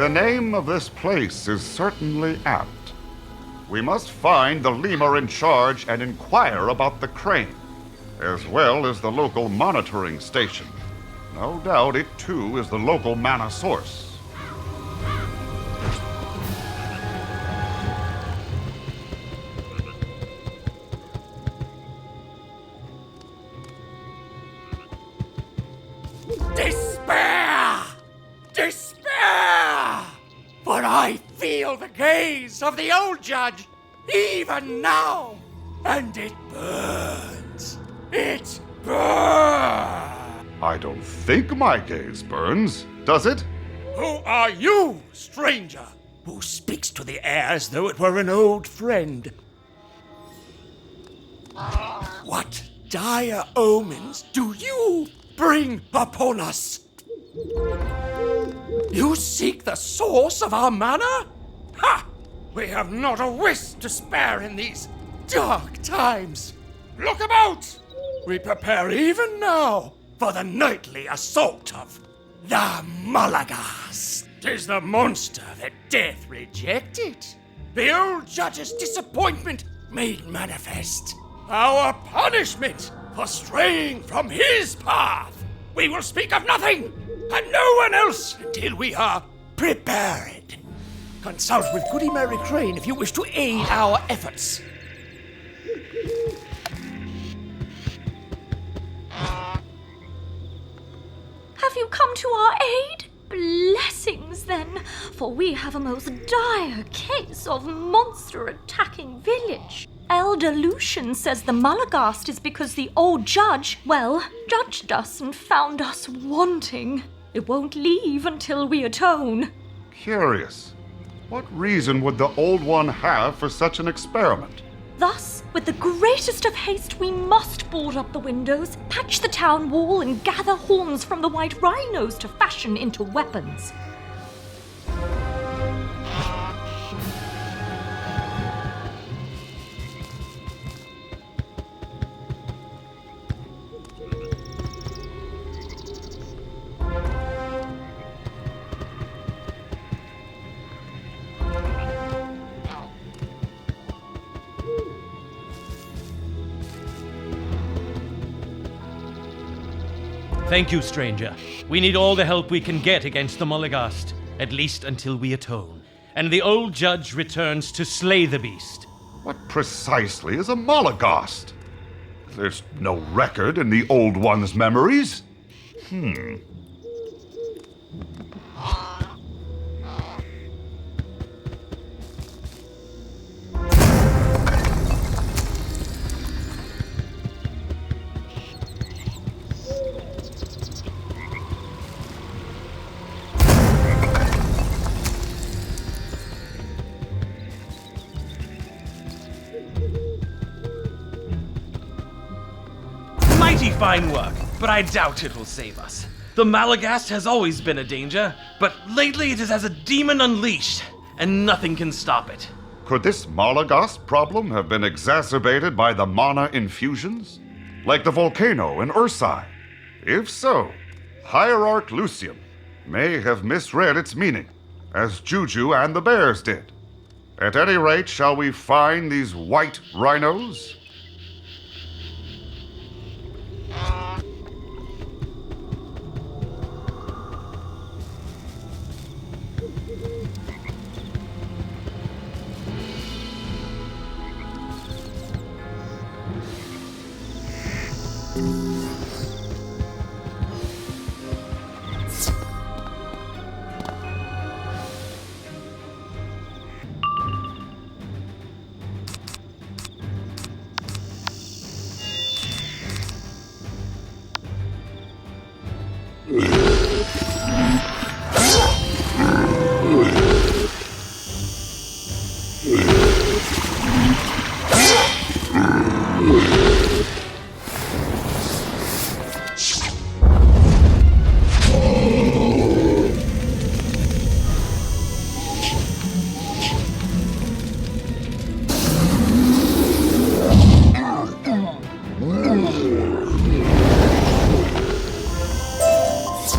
The name of this place is certainly apt. We must find the lemur in charge and inquire about the crane, as well as the local monitoring station. No doubt it too is the local mana source. Despair! Despair! For I feel the gaze of the old judge, even now, and it burns. It burns! I don't think my gaze burns, does it? Who are you, stranger, who speaks to the air as though it were an old friend? What dire omens do you bring upon us? You seek the source of our mana? Ha! We have not a wisp to spare in these dark times. Look about! We prepare even now for the nightly assault of the Malagast. 'Tis the monster that death rejected. The old judge's disappointment made manifest. Our punishment for straying from his path. We will speak of nothing and no one else until we are prepared. Consult with Goody Mary Crane if you wish to aid our efforts. Have you come to our aid? Blessings, then, for we have a most dire case of monster attacking village. Elder Lucian says the Malagast is because the old judge, well, judged us and found us wanting. It won't leave until we atone. Curious. What reason would the Old One have for such an experiment? Thus, with the greatest of haste, we must board up the windows, patch the town wall, and gather horns from the white rhinos to fashion into weapons. Thank you, stranger. We need all the help we can get against the Malagast, at least until we atone. And the old judge returns to slay the beast. What precisely is a Malagast? There's no record in the Old One's memories. Mighty fine work, but I doubt it will save us. The Malagast has always been a danger, but lately it is as a demon unleashed, and nothing can stop it. Could this Malagast problem have been exacerbated by the mana infusions? Like the volcano in Ursai? If so, Hierarch Lucian may have misread its meaning, as Juju and the bears did. At any rate, shall we find these white rhinos?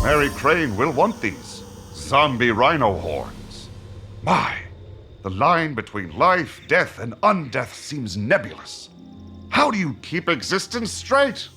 Mary Crane will want these. zombie rhino horns. My, the line between life, death, and undeath seems nebulous. How do you keep existence straight?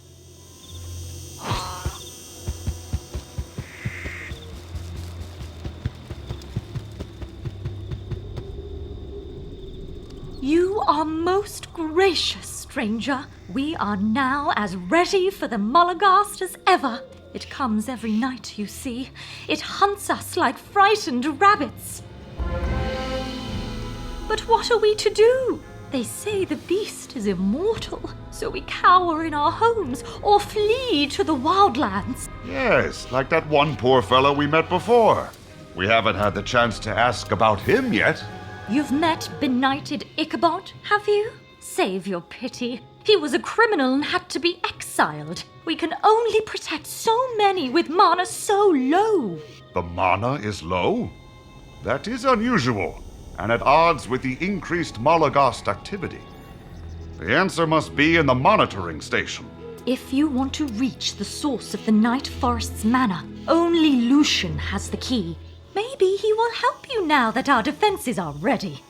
You are most gracious, stranger. We are now as ready for the Molagast as ever. It comes every night, you see. It hunts us like frightened rabbits. But what are we to do? They say the beast is immortal, so we cower in our homes or flee to the wildlands. Yes, like that one poor fellow we met before. We haven't had the chance to ask about him yet. You've met benighted Ichabod, have you? Save your pity. He was a criminal and had to be exiled. We can only protect so many with mana so low. The mana is low? That is unusual, and at odds with the increased Molagast activity. The answer must be in the monitoring station. If you want to reach the source of the Night Forest's mana, only Lucian has the key. Maybe he will help you now that our defenses are ready.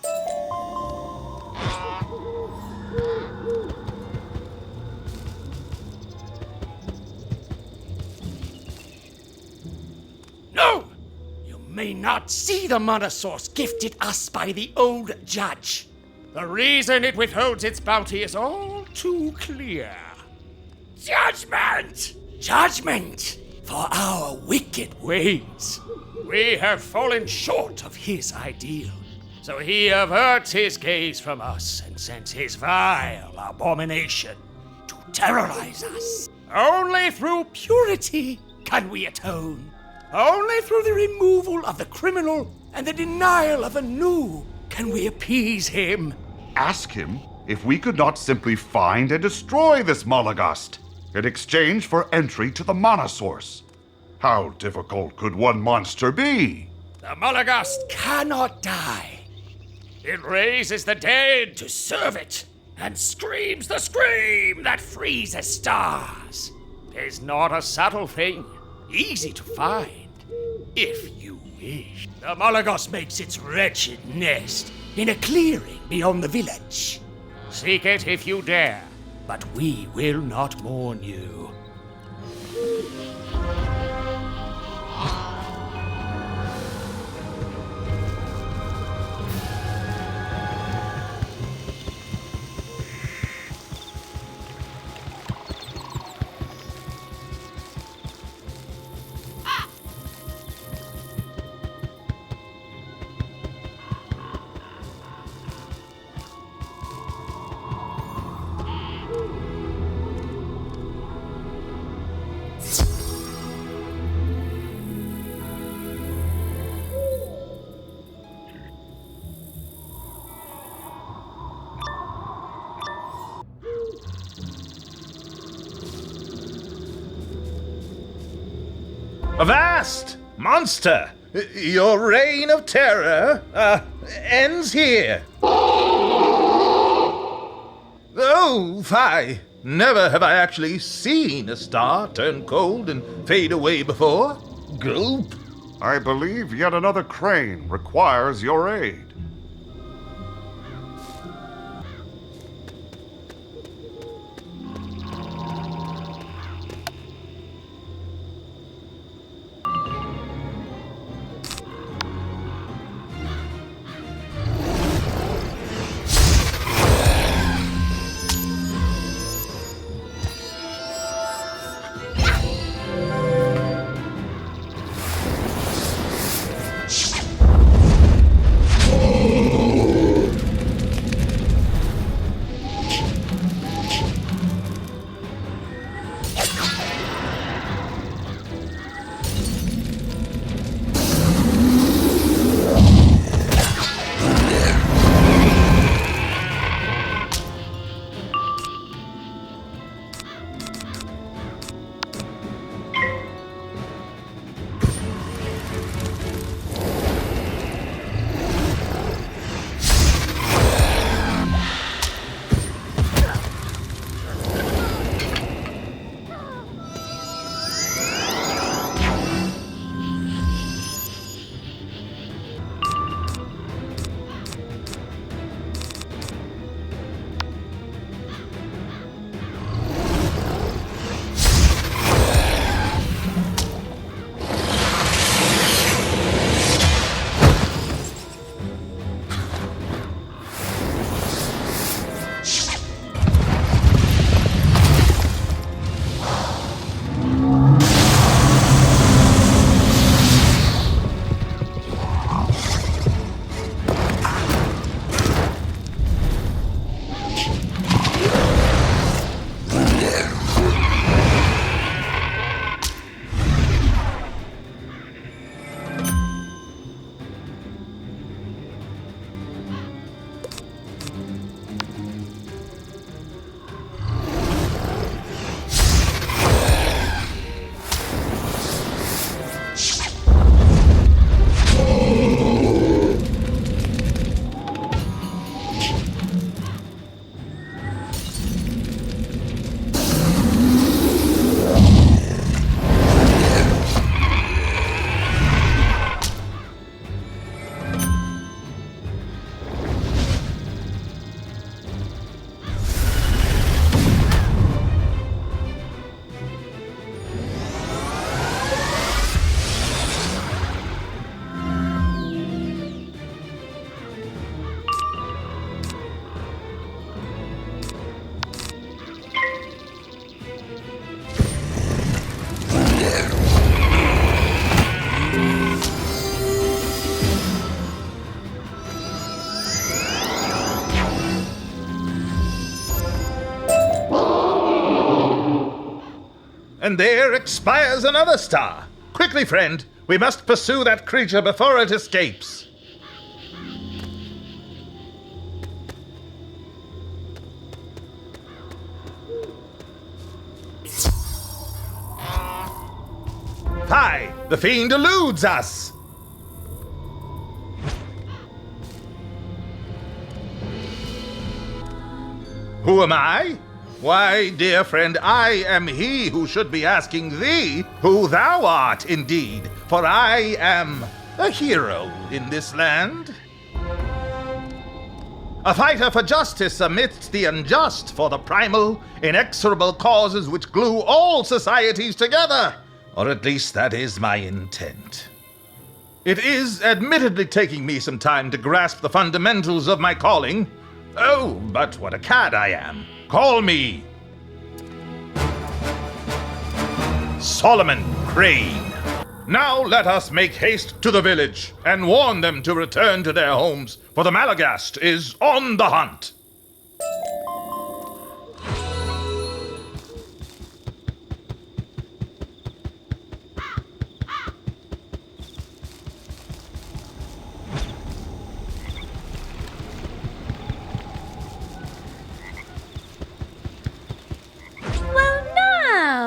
No! You may not see the mana source gifted us by the old judge. The reason it withholds its bounty is all too clear. Judgment! Judgment for our wicked ways. We have fallen short of his ideal, so he averts his gaze from us and sends his vile abomination to terrorize us. Only through purity can we atone. Only through the removal of the criminal and the denial of the new can we appease him. Ask him if we could not simply find and destroy this Molagast in exchange for entry to the mana source. How difficult could one monster be? The Molagast cannot die. It raises the dead to serve it and screams the scream that freezes stars. 'Tis not a subtle thing, easy to find, if you wish. The Molagast makes its wretched nest in a clearing beyond the village. Seek it if you dare, but we will not mourn you. Avast, monster! Your reign of terror, ends here. Oh, fie! Never have I actually seen a star turn cold and fade away before. Gulp. I believe yet another crane requires your aid. and there expires another star. Quickly, friend, we must pursue that creature before it escapes. Hi, the fiend eludes us. Who am I? Why, dear friend, I am he who should be asking thee who thou art indeed, for I am a hero in this land. A fighter for justice amidst the unjust, for the primal, inexorable causes which glue all societies together. Or at least that is my intent. It is admittedly taking me some time to grasp the fundamentals of my calling. Oh, but what a cad I am. Call me Solomon Crane. Now let us make haste to the village and warn them to return to their homes, for the Malagast is on the hunt.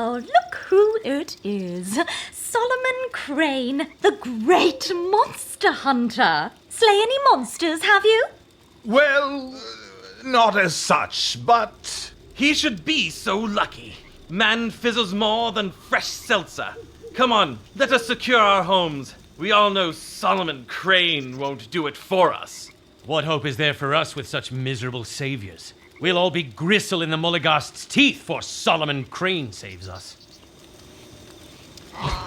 Look who it is. Solomon Crane, the great monster hunter. Slay any monsters, have you? Well, not as such, but He should be so lucky. Man fizzles more than fresh seltzer. Come on, let us secure our homes. We all know Solomon Crane won't do it for us. What hope is there for us with such miserable saviors? We'll all be gristle in the Mulligast's teeth, for Solomon Crane saves us.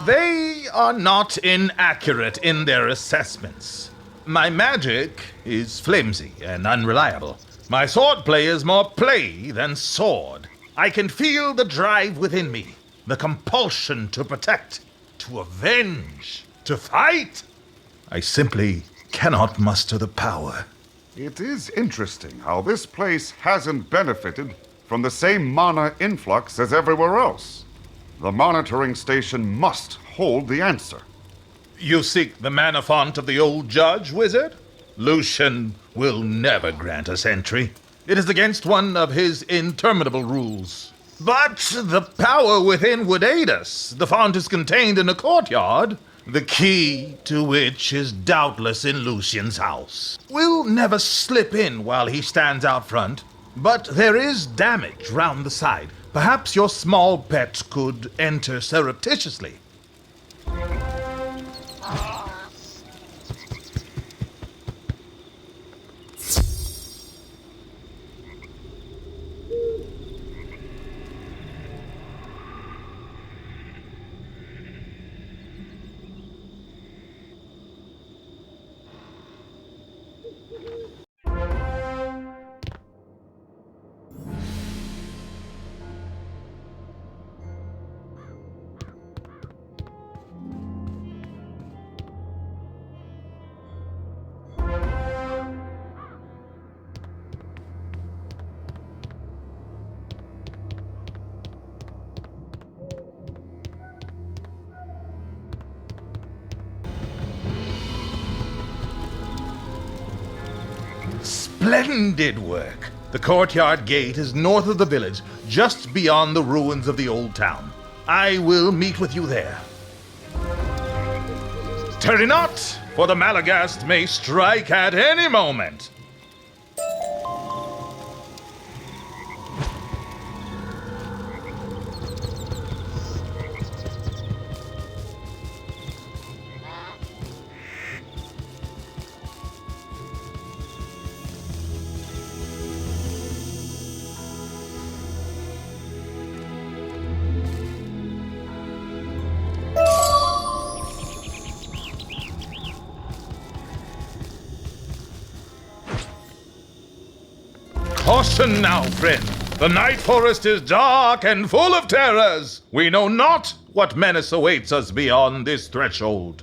they are not inaccurate in their assessments. My magic is flimsy and unreliable. My swordplay is more play than sword. I can feel the drive within me, the compulsion to protect, to avenge, to fight. I simply cannot muster the power. It is interesting how this place hasn't benefited from the same mana influx as everywhere else. The monitoring station must hold the answer. You seek the mana font of the old judge, wizard? Lucian will never grant us entry. It is against one of his interminable rules. But the power within would aid us. The font is contained in a courtyard, the key to which is doubtless in Lucian's house. We'll never slip in while he stands out front, but there is damage round the side. Perhaps your small pet could enter surreptitiously. Splendid work! The courtyard gate is north of the village, just beyond the ruins of the old town. I will meet with you there. Tarry not, for the Malagast may strike at any moment. Caution now, friend. The night forest is dark and full of terrors. We know not what menace awaits us beyond this threshold.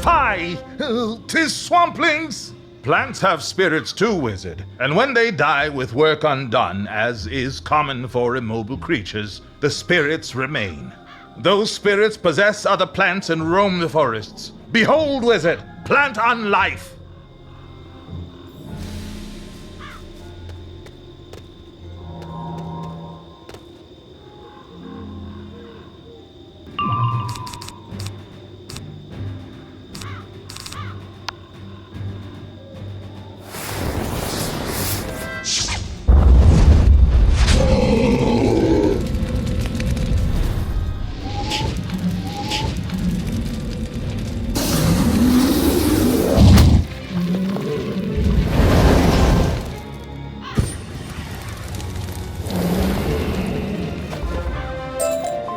Fie! 'Tis swamplings! Plants have spirits too, wizard, and when they die with work undone, as is common for immobile creatures, the spirits remain. Those spirits possess other plants and roam the forests. Behold, wizard, plant on life!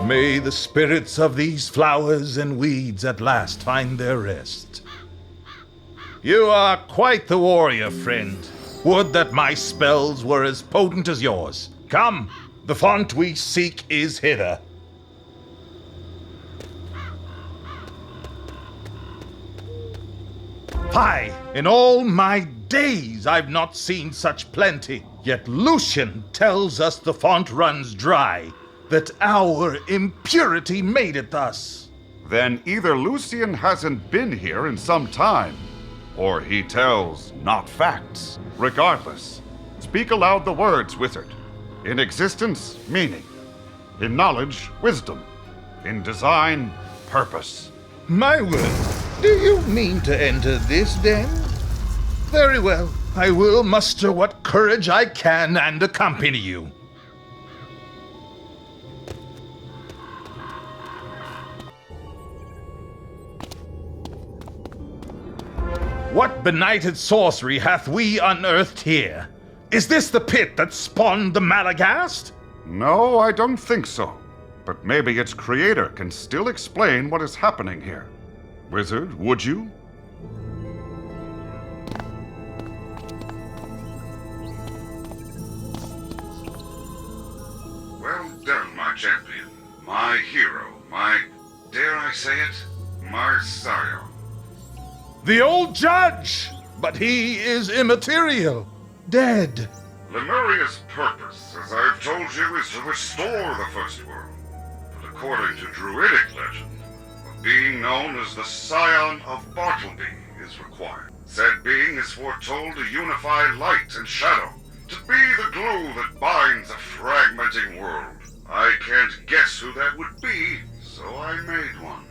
May the spirits of these flowers and weeds at last find their rest. You are quite the warrior, friend. Would that my spells were as potent as yours. Come, the font we seek is hither. Hi, in all my days I've not seen such plenty. Yet Lucian tells us the font runs dry, that our impurity made it thus. Then either Lucian hasn't been here in some time, or he tells not facts. Regardless, speak aloud the words, wizard. In existence, meaning. In knowledge, wisdom. In design, purpose. My word, do you mean to enter this den? Very well, I will muster what courage I can and accompany you. What benighted sorcery hath we unearthed here? Is this the pit that spawned the Malagast? No, I don't think so. But maybe its creator can still explain what is happening here. Wizard, would you? Well done, my champion. My hero. Dare I say it? My sire. The old judge! But he is immaterial. Dead. Lemuria's purpose, as I've told you, is to restore the First World. But according to Druidic legend, a being known as the Scion of Bartleby is required. Said being is foretold to unify light and shadow, to be the glue that binds a fragmenting world. I can't guess who that would be, so I made one.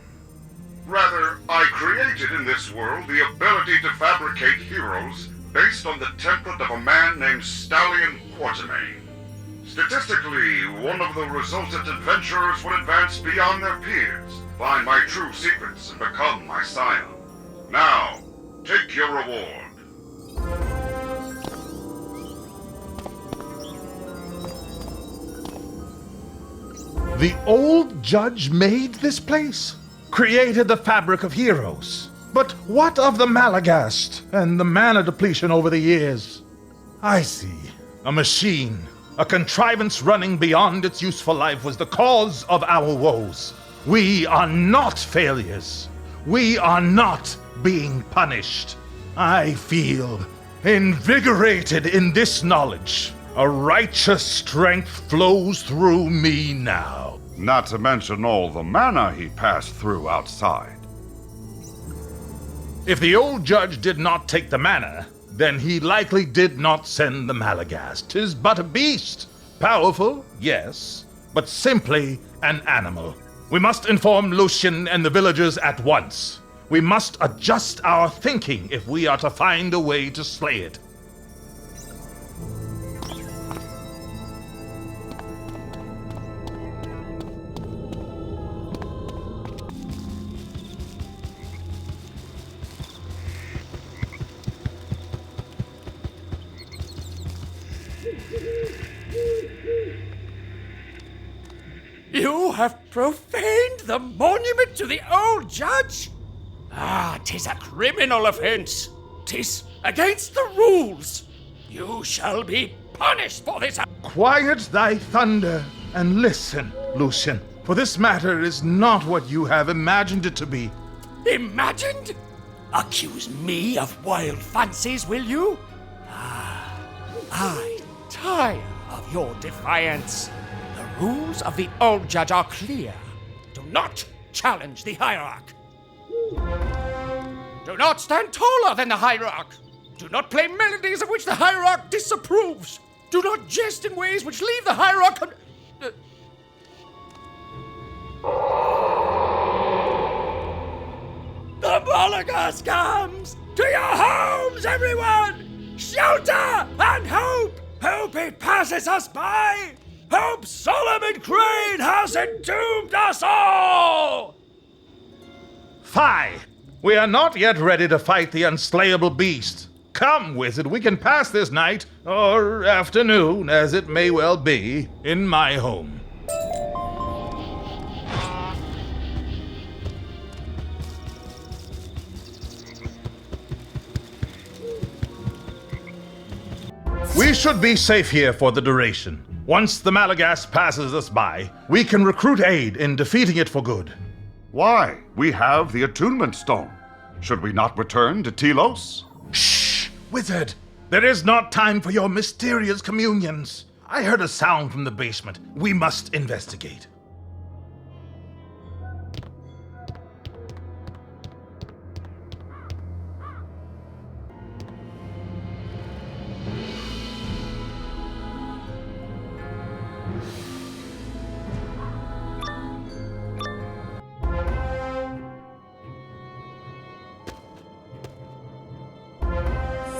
Rather, I created in this world the ability to fabricate heroes based on the template of a man named Stallion Quatermain. Statistically, one of the resultant adventurers would advance beyond their peers, find my true secrets, and become my scion. Now, take your reward. The old judge made this place? Created the fabric of heroes. But what of the Malagast and the mana depletion over the years? I see. A machine, a contrivance running beyond its useful life was the cause of our woes. We are not failures. We are not being punished. I feel invigorated in this knowledge. A righteous strength flows through me now. Not to mention all the mana he passed through outside. If the old judge did not take the mana, then he likely did not send the Malagast. 'Tis but a beast. Powerful, yes, but simply an animal. We must inform Lucian and the villagers at once. We must adjust our thinking if we are to find a way to slay it. You have profaned the monument to the old judge? Ah, 'tis a criminal offense. 'Tis against the rules. You shall be punished for this. Quiet thy thunder and listen, Lucian, for this matter is not what you have imagined it to be. Imagined? Accuse me of wild fancies, will you? I tire of your defiance. The rules of the old judge are clear. Do not challenge the hierarch. Do not stand taller than the hierarch. Do not play melodies of which the hierarch disapproves. Do not jest in ways which leave the hierarch The Mollughast comes! To your homes, everyone! Shelter and hope! Hope it passes us by! Hope Solomon Crane has entombed us all! Fie! We are not yet ready to fight the unslayable beast. Come, wizard, we can pass this night, or afternoon, as it may well be, in my home. We should be safe here for the duration. Once the Malagast passes us by, we can recruit aid in defeating it for good. Why? We have the attunement stone. Should we not return to Telos? Shh! Wizard! There is not time for your mysterious communions. I heard a sound from the basement. We must investigate.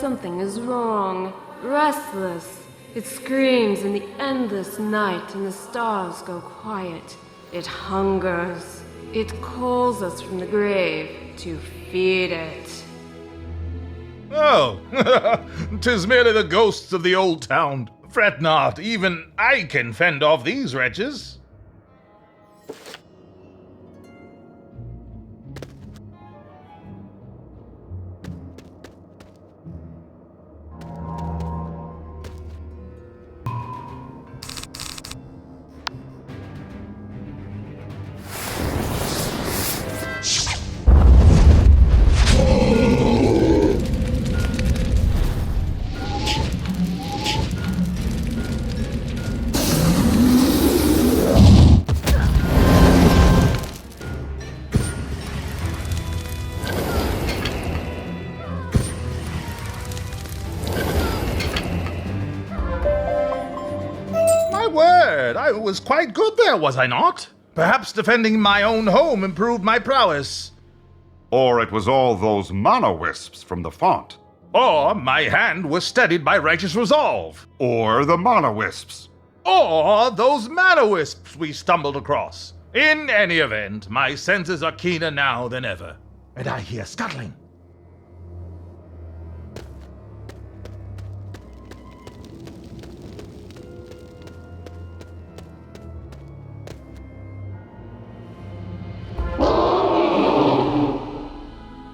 Something is wrong. Restless. It screams in the endless night and the stars go quiet. It hungers. It calls us from the grave to feed it. Oh, 'tis merely the ghosts of the old town. Fret not, even I can fend off these wretches. I was quite good there, was I not? Perhaps defending my own home improved my prowess. Or it was all those mana wisps from the font. Or my hand was steadied by righteous resolve. Or the mana wisps. Or those mana wisps we stumbled across. In any event, my senses are keener now than ever. And I hear scuttling.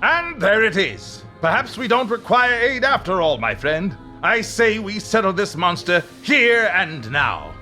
And there it is. Perhaps we don't require aid after all, my friend. I say we settle this monster here and now.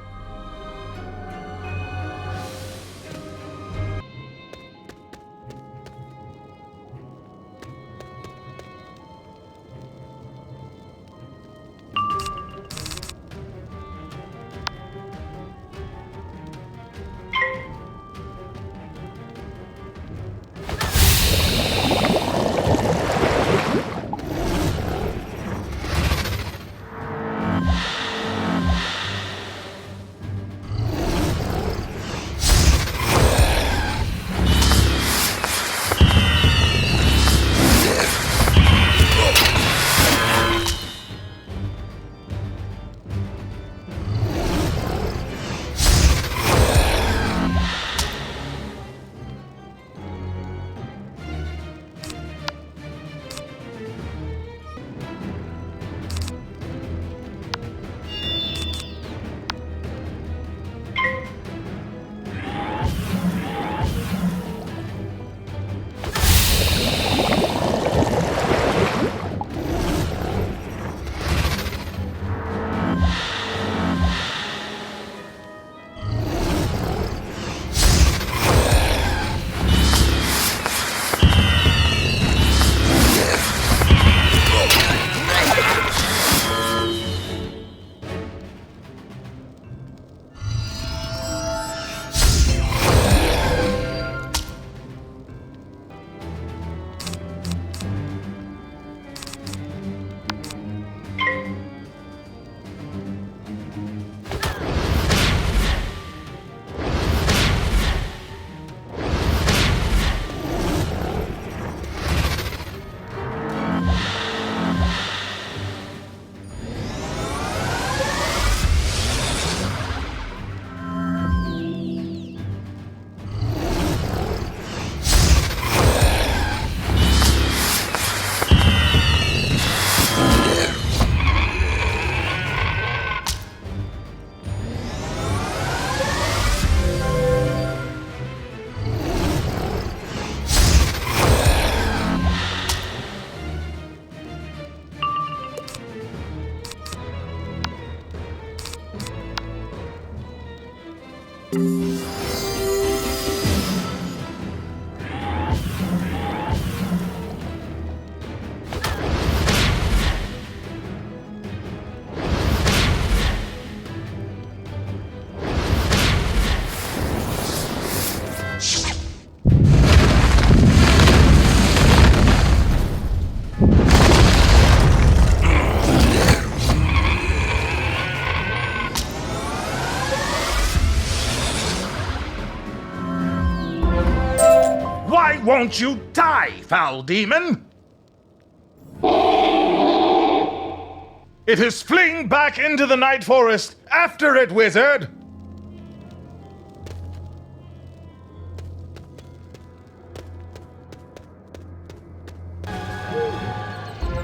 Why won't you die, foul demon? It is fleeing back into the night forest. After it, wizard!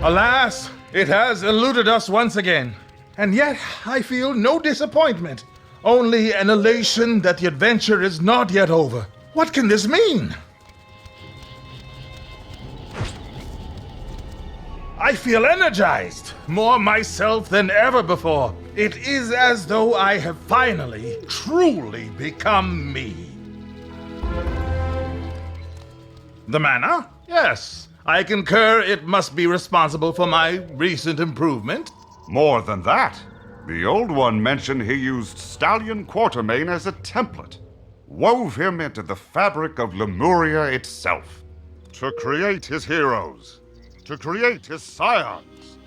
Alas, it has eluded us once again. And yet, I feel no disappointment. Only an elation that the adventure is not yet over. What can this mean? I feel energized, more myself than ever before. It is as though I have finally, truly become me. The mana? Yes. I concur it must be responsible for my recent improvement. More than that, the old one mentioned he used Stallion Quartermain as a template, wove him into the fabric of Lemuria itself, to create his heroes, to create his scions,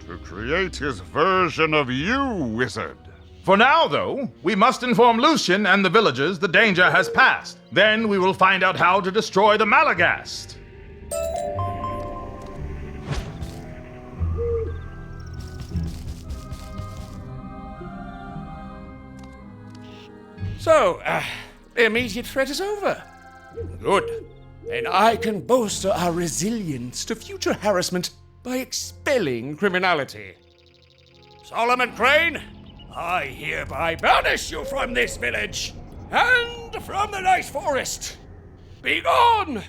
to create his version of you, wizard. For now, though, we must inform Lucian and the villagers the danger has passed. Then we will find out how to destroy the Malagast. So, the immediate threat is over. Good. Then I can bolster our resilience to future harassment by expelling criminality. Solomon Crane, I hereby banish you from this village and from the Night Forest. Begone!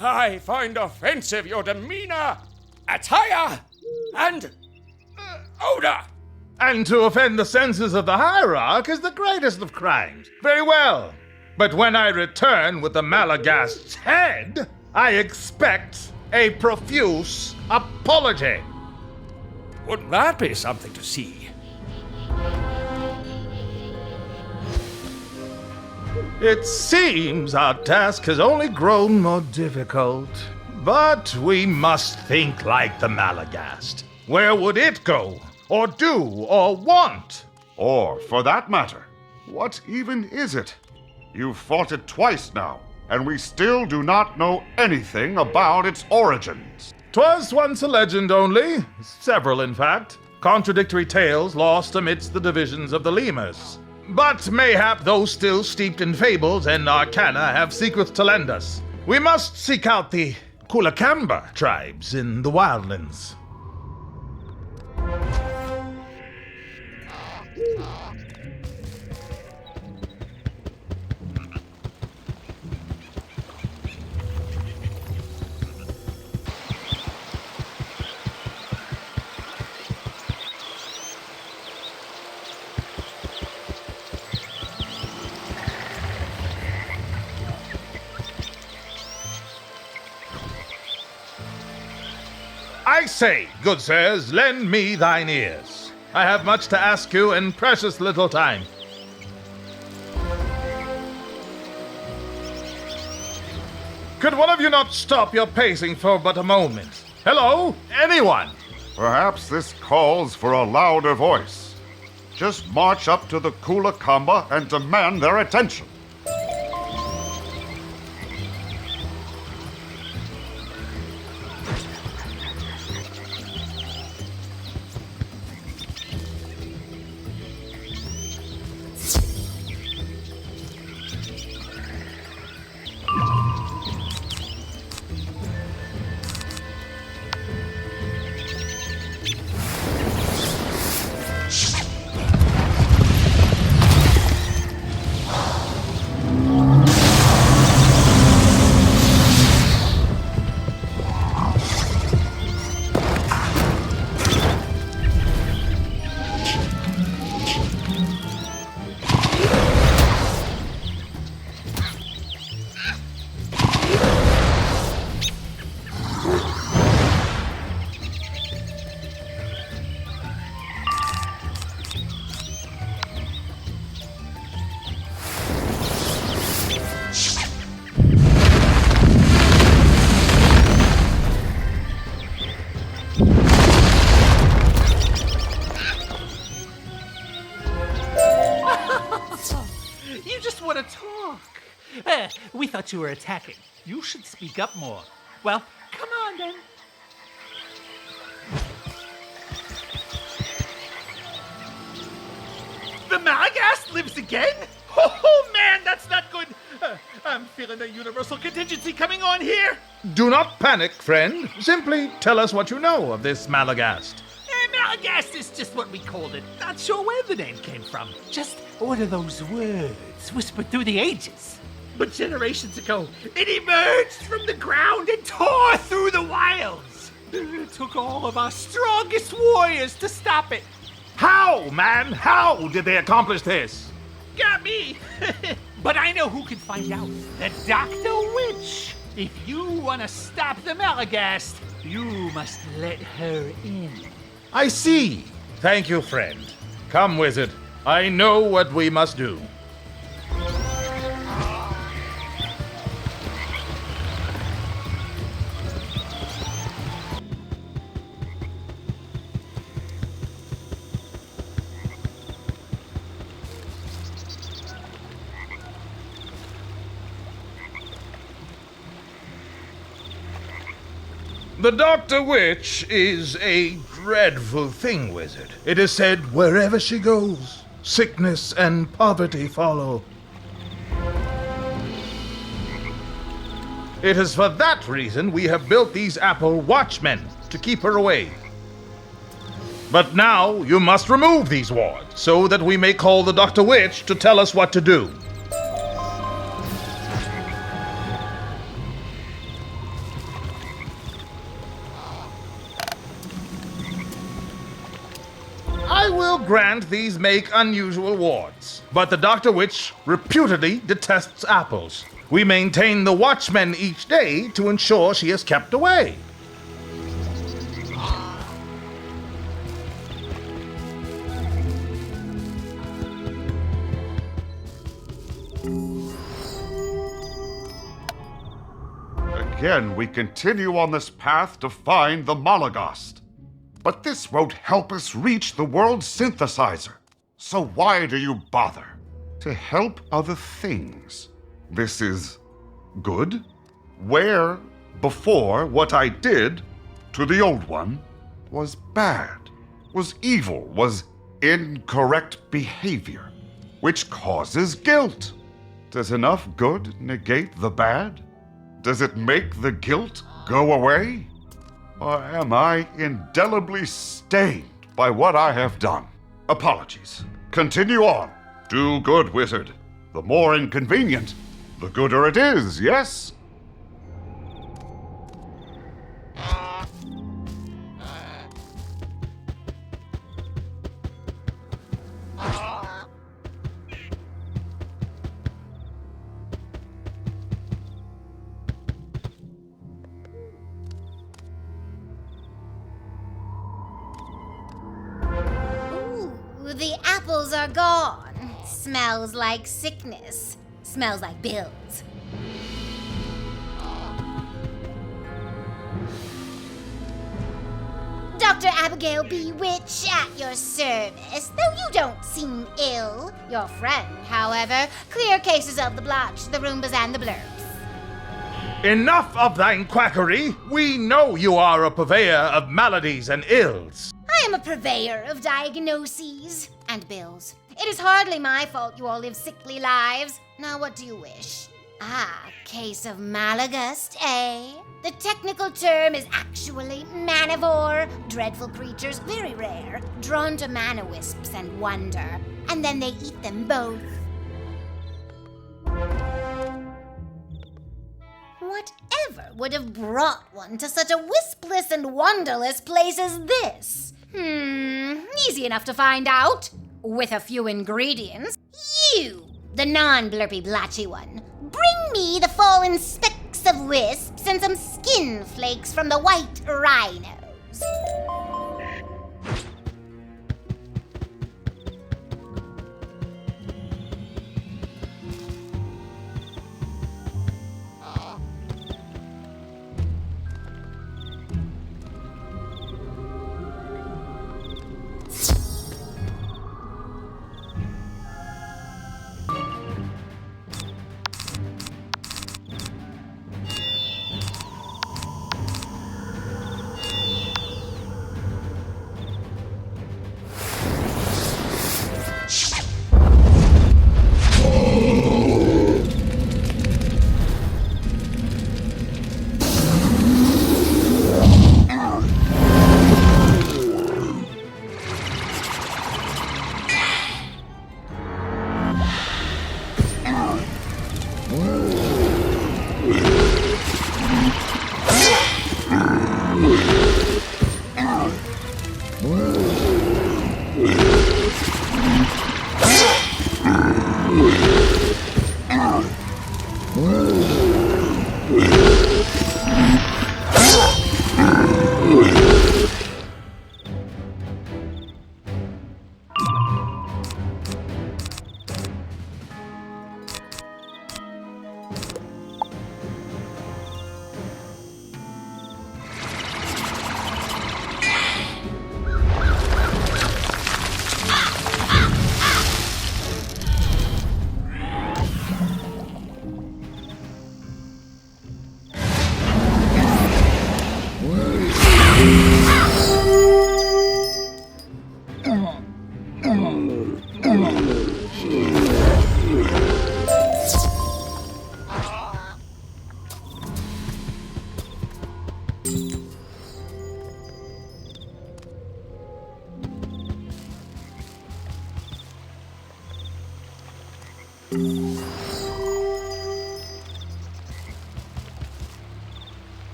I find offensive your demeanor, attire, and odor. And to offend the senses of the hierarch is the greatest of crimes. Very well. But when I return with the Malagast's head, I expect a profuse apology. Wouldn't that be something to see? It seems our task has only grown more difficult. But we must think like the Malagast. Where would it go? Or do, or want? Or, for that matter, what even is it? You've fought it twice now, and we still do not know anything about its origins. 'Twas once a legend only, several in fact, contradictory tales lost amidst the divisions of the lemurs. But mayhap those still steeped in fables and arcana have secrets to lend us. We must seek out the Kulakamba tribes in the wildlands. I say, good sirs, lend me thine ears. I have much to ask you in precious little time. Could one of you not stop your pacing for but a moment? Hello? Anyone? Perhaps this calls for a louder voice. Just march up to the Kulakamba and demand their attention. You just want to talk. We thought you were attacking. You should speak up more. Well, come on then. The Malagast lives again? Oh man, that's not good. I'm feeling a universal contingency coming on here. Do not panic, friend. Simply tell us what you know of this Malagast. Malagast is just what we called it. Not sure where the name came from. Just one of those words whispered through the ages. But generations ago, it emerged from the ground and tore through the wilds. It took all of our strongest warriors to stop it. How, man? How did they accomplish this? Got me! But I know who can find out. The Dr. Witch. If you want to stop the Malagast, you must let her in. I see. Thank you, friend. Come, wizard. I know what we must do. The Dr. Witch is a dreadful thing, wizard. It is said wherever she goes, sickness and poverty follow. It is for that reason we have built these apple watchmen, to keep her away. But now you must remove these wards, so that we may call the Dr. Witch to tell us what to do. I will grant these make unusual wards, but the Dr. Witch reputedly detests apples. We maintain the watchmen each day to ensure she is kept away. Again, we continue on this path to find the Malagast. But this won't help us reach the world synthesizer. So why do you bother? To help other things. This is good? Where, before, what I did to the old one was bad, was evil, was incorrect behavior, which causes guilt. Does enough good negate the bad? Does it make the guilt go away? Or am I indelibly stained by what I have done? Apologies. Continue on. Do good, wizard. The more inconvenient, the gooder it is, yes? The apples are gone. Smells like sickness. Smells like bills. Dr. Abigail B. Witch at your service, though you don't seem ill. Your friend, however, clear cases of the blotch, the roombas, and the blurbs. Enough of thine quackery! We know you are a purveyor of maladies and ills. I am a purveyor of diagnoses and bills. It is hardly my fault you all live sickly lives. Now what do you wish? Ah, case of Malagast, eh? The technical term is actually manivore. Dreadful creatures, very rare, drawn to mana wisps and wonder. And then they eat them both. Whatever would have brought one to such a wispless and wonderless place as this? Easy enough to find out. With a few ingredients. You, the non-blurpy blotchy one, bring me the fallen specks of wisps and some skin flakes from the white rhinos.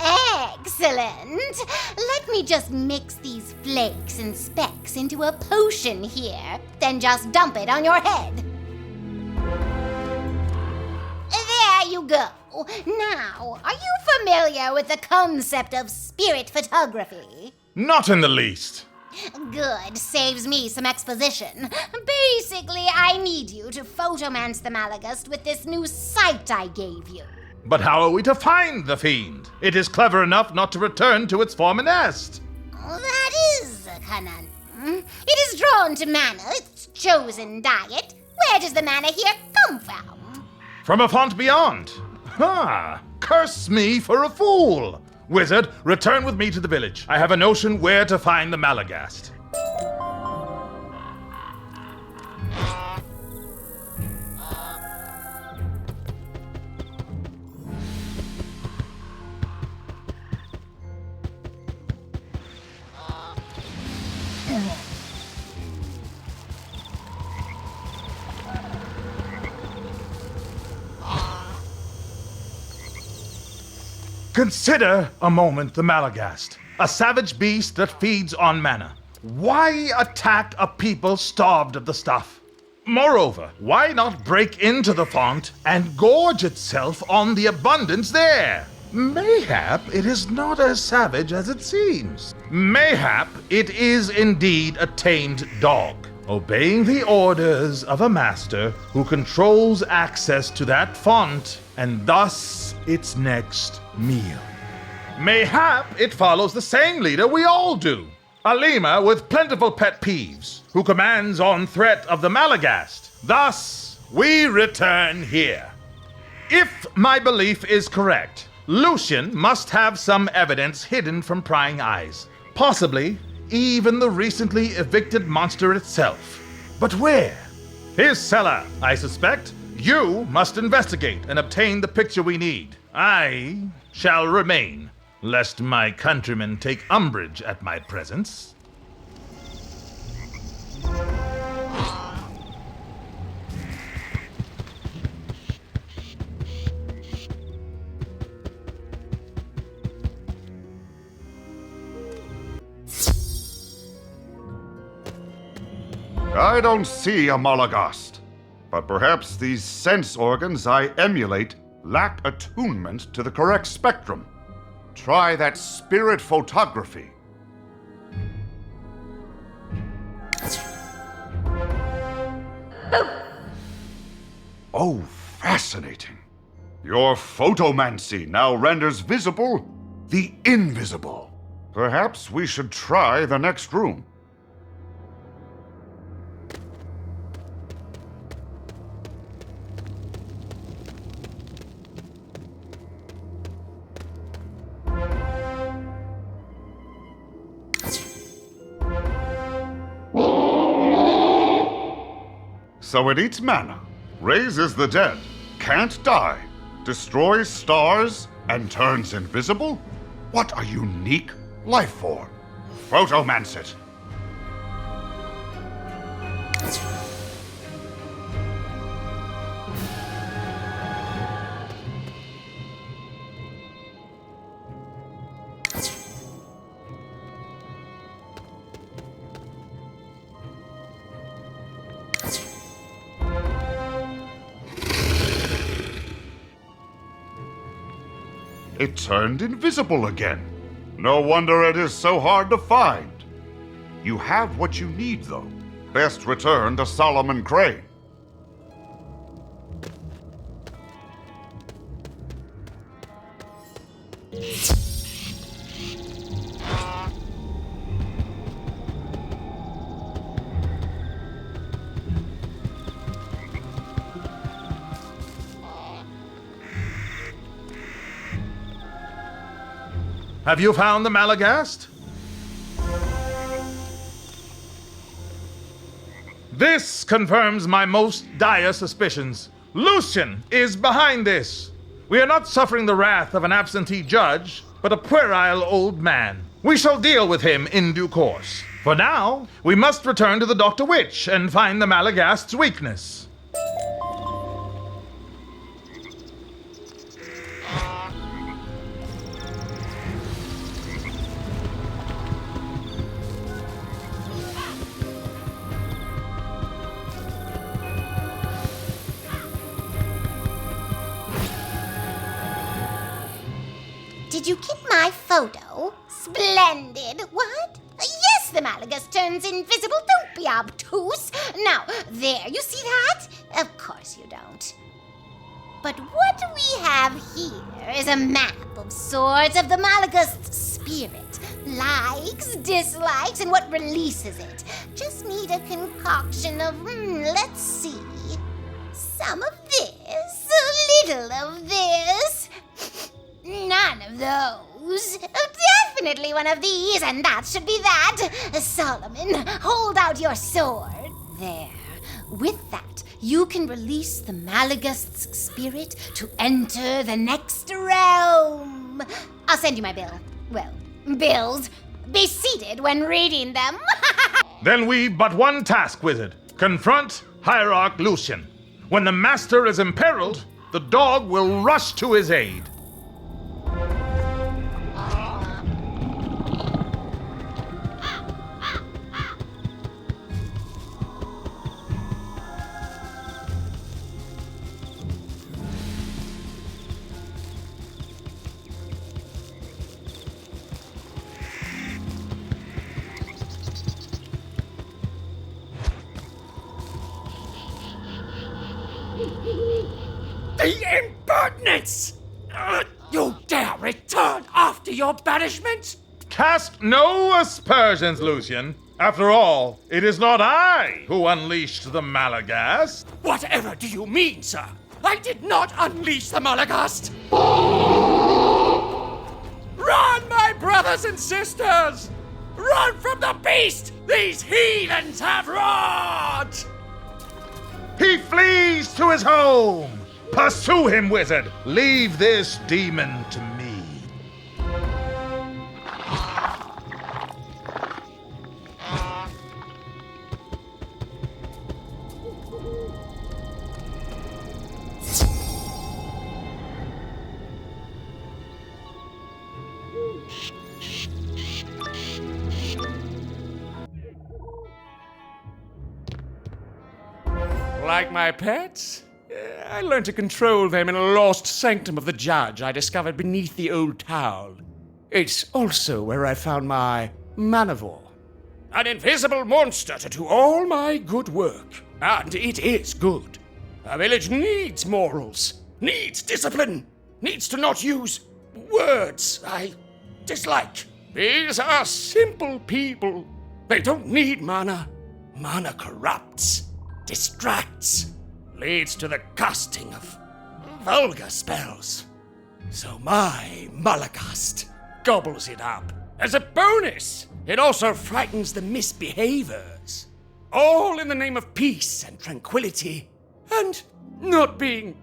Excellent! Let me just mix these flakes and specks into a potion here, then just dump it on your head. There you go. Now, are you familiar with the concept of spirit photography? Not in the least. Good, saves me some exposition. Basically, I need you to photomance the Malagust with this new sight I gave you. But how are we to find the fiend? It is clever enough not to return to its former nest. That is a conundrum. It is drawn to mana, its chosen diet. Where does the mana here come from? From a font beyond. Ha! Curse me for a fool! Wizard, return with me to the village. I have a notion where to find the Malagast. Consider a moment the Malagast, a savage beast that feeds on mana. Why attack a people starved of the stuff? Moreover, why not break into the font and gorge itself on the abundance there? Mayhap it is not as savage as it seems. Mayhap it is indeed a tamed dog, obeying the orders of a master who controls access to that font and thus its next meal. Mayhap it follows the same leader we all do, a lemur with plentiful pet peeves, who commands on threat of the Malagast. Thus, we return here. If my belief is correct, Lucian must have some evidence hidden from prying eyes, possibly even the recently evicted monster itself. But where? His cellar, I suspect. You must investigate and obtain the picture we need. I shall remain, lest my countrymen take umbrage at my presence. I don't see a Malagast, but perhaps these sense organs I emulate lack attunement to the correct spectrum. Try that spirit photography. Oh, fascinating. Your photomancy now renders visible the invisible. Perhaps we should try the next room. So it eats mana, raises the dead, can't die, destroys stars, and turns invisible? What a unique life form. Photomance it. It turned invisible again. No wonder it is so hard to find. You have what you need, though. Best return to Solomon Crane. Have you found the Malagast? This confirms my most dire suspicions. Lucian is behind this. We are not suffering the wrath of an absentee judge, but a puerile old man. We shall deal with him in due course. For now, we must return to the Dr. Witch and find the Malagast's weakness. Did you get my photo? Splendid. What? Yes, the Malagast turns invisible. Don't be obtuse. Now, there, you see that? Of course you don't. But what we have here is a map of sorts of the Malagast's spirit. Likes, dislikes, and what releases it. Just need a concoction of, let's see. Some of this, a little of this. None of those. Definitely one of these, and that should be that. Solomon, hold out your sword. There. With that, you can release the Malagast's spirit to enter the next realm. I'll send you my bill. Well, bills. Be seated when reading them. Then we've but one task, Wizard. Confront Hierarch Lucian. When the Master is imperiled, the dog will rush to his aid. The impertinence! You dare return after your banishment? Cast no aspersions, Lucian. After all, it is not I who unleashed the Malagast. Whatever do you mean, sir? I did not unleash the Malagast! Run, my brothers and sisters! Run from the beast these heathens have wrought! He flees to his home! Pursue him, Wizard! Leave this demon to me. Like my pets? I learned to control them in a lost sanctum of the judge I discovered beneath the old town. It's also where I found my manivore. An invisible monster to do all my good work. And it is good. A village needs morals, needs discipline, needs to not use words I dislike. These are simple people. They don't need mana. Mana corrupts, distracts, leads to the casting of vulgar spells. So my Malagast gobbles it up. As a bonus, it also frightens the misbehavers. All in the name of peace and tranquility, and not being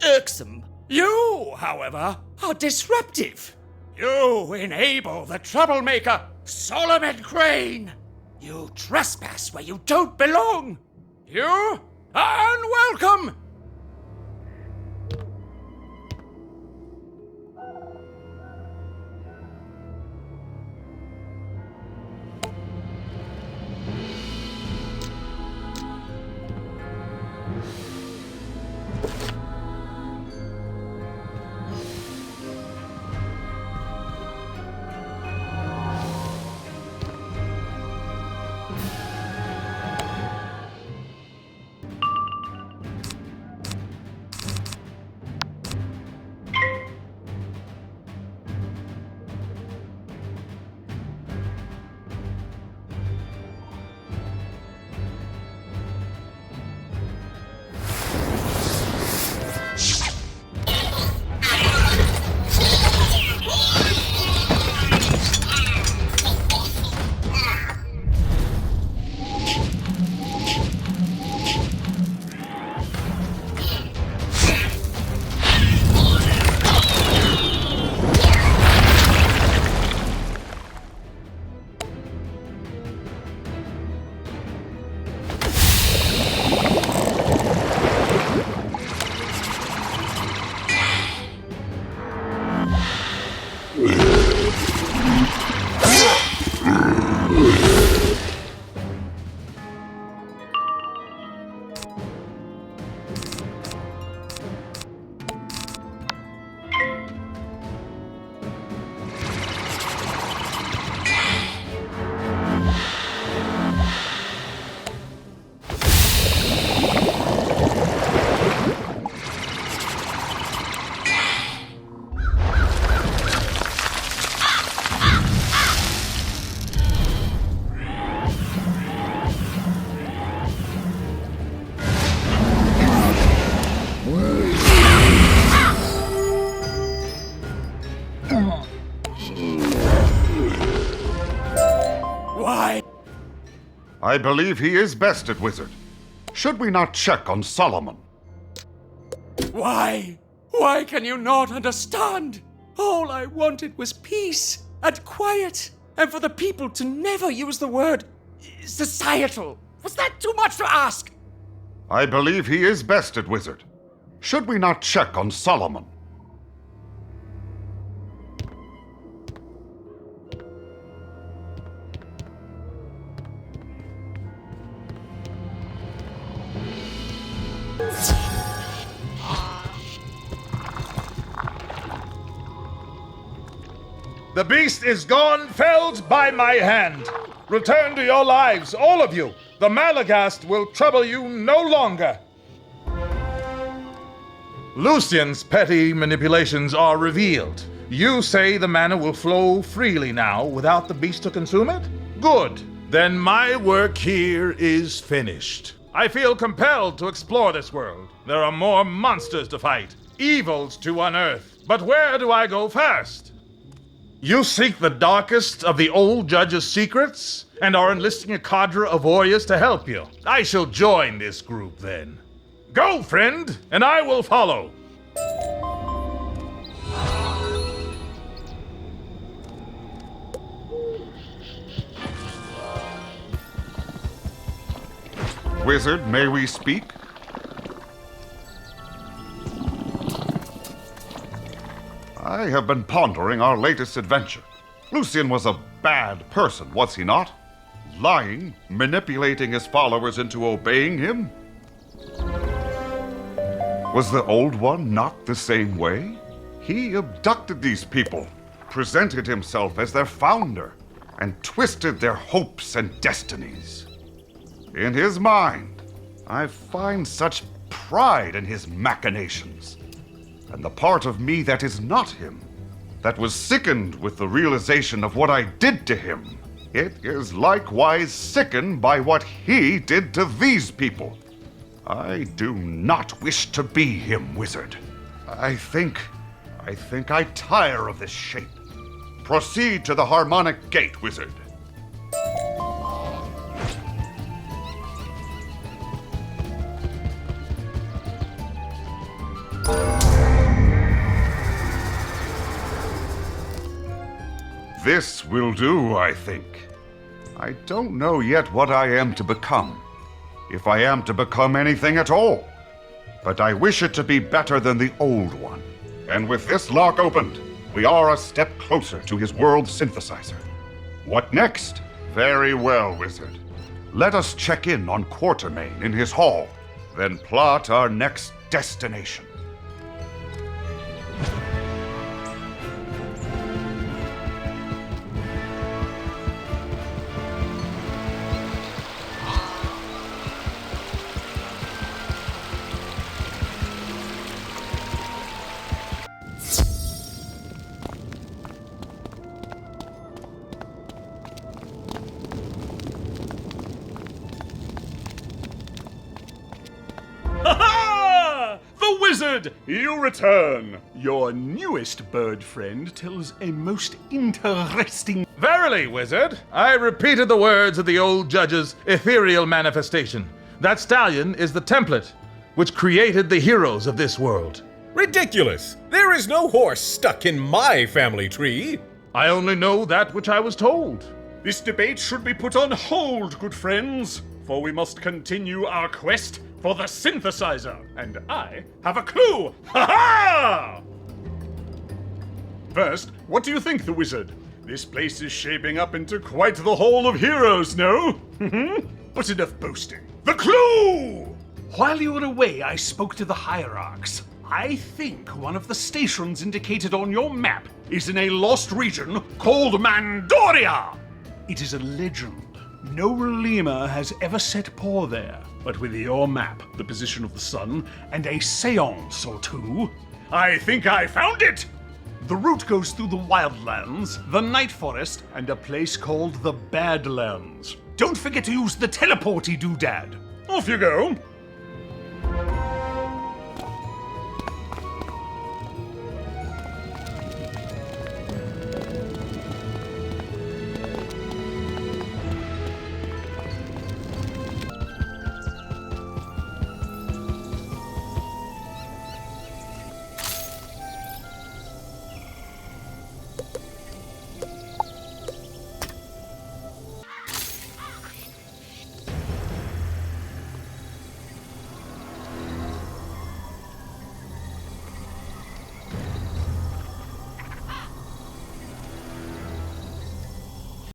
irksome. You, however, are disruptive. You enable the troublemaker, Solomon Crane. You trespass where you don't belong. You are unwelcome. Why? I believe he is bested, Wizard. Should we not check on Solomon? Why? Why can you not understand? All I wanted was peace and quiet, and for the people to never use the word societal. Was that too much to ask? I believe he is bested, Wizard. Should we not check on Solomon? The beast is gone, felled by my hand. Return to your lives, all of you. The Malagast will trouble you no longer. Lucian's petty manipulations are revealed. You say the mana will flow freely now without the beast to consume it? Good. Then my work here is finished. I feel compelled to explore this world. There are more monsters to fight, evils to unearth. But where do I go first? You seek the darkest of the old judge's secrets and are enlisting a cadre of warriors to help you. I shall join this group then. Go, friend, and I will follow. Wizard, may we speak? I have been pondering our latest adventure. Lucian was a bad person, was he not? Lying, manipulating his followers into obeying him? Was the Old One not the same way? He abducted these people, presented himself as their founder, and twisted their hopes and destinies. In his mind, I find such pride in his machinations. And the part of me that is not him, that was sickened with the realization of what I did to him, it is likewise sickened by what he did to these people. I do not wish to be him, Wizard. I think I tire of this shape. Proceed to the Harmonic Gate, Wizard. This will do, I think. I don't know yet what I am to become, if I am to become anything at all. But I wish it to be better than the old one. And with this lock opened, we are a step closer to his world synthesizer. What next? Very well, Wizard. Let us check in on Quartermain in his hall, then plot our next destination. The wizard! You return! Your newest bird friend tells a most interesting... Verily, wizard, I repeated the words of the old judge's ethereal manifestation. That stallion is the template which created the heroes of this world. Ridiculous! There is no horse stuck in my family tree! I only know that which I was told. This debate should be put on hold, good friends, for we must continue our quest for the synthesizer, and I have a clue! Ha-ha! First, what do you think, the wizard? This place is shaping up into quite the Hall of Heroes, no? But enough boasting. The clue! While you were away, I spoke to the hierarchs. I think one of the stations indicated on your map is in a lost region called Mandoria. It is a legend. No lemur has ever set paw there. But with your map, the position of the sun, and a seance or two, I think I found it! The route goes through the Wildlands, the Night Forest, and a place called the Badlands. Don't forget to use the teleporty doodad. Off you go!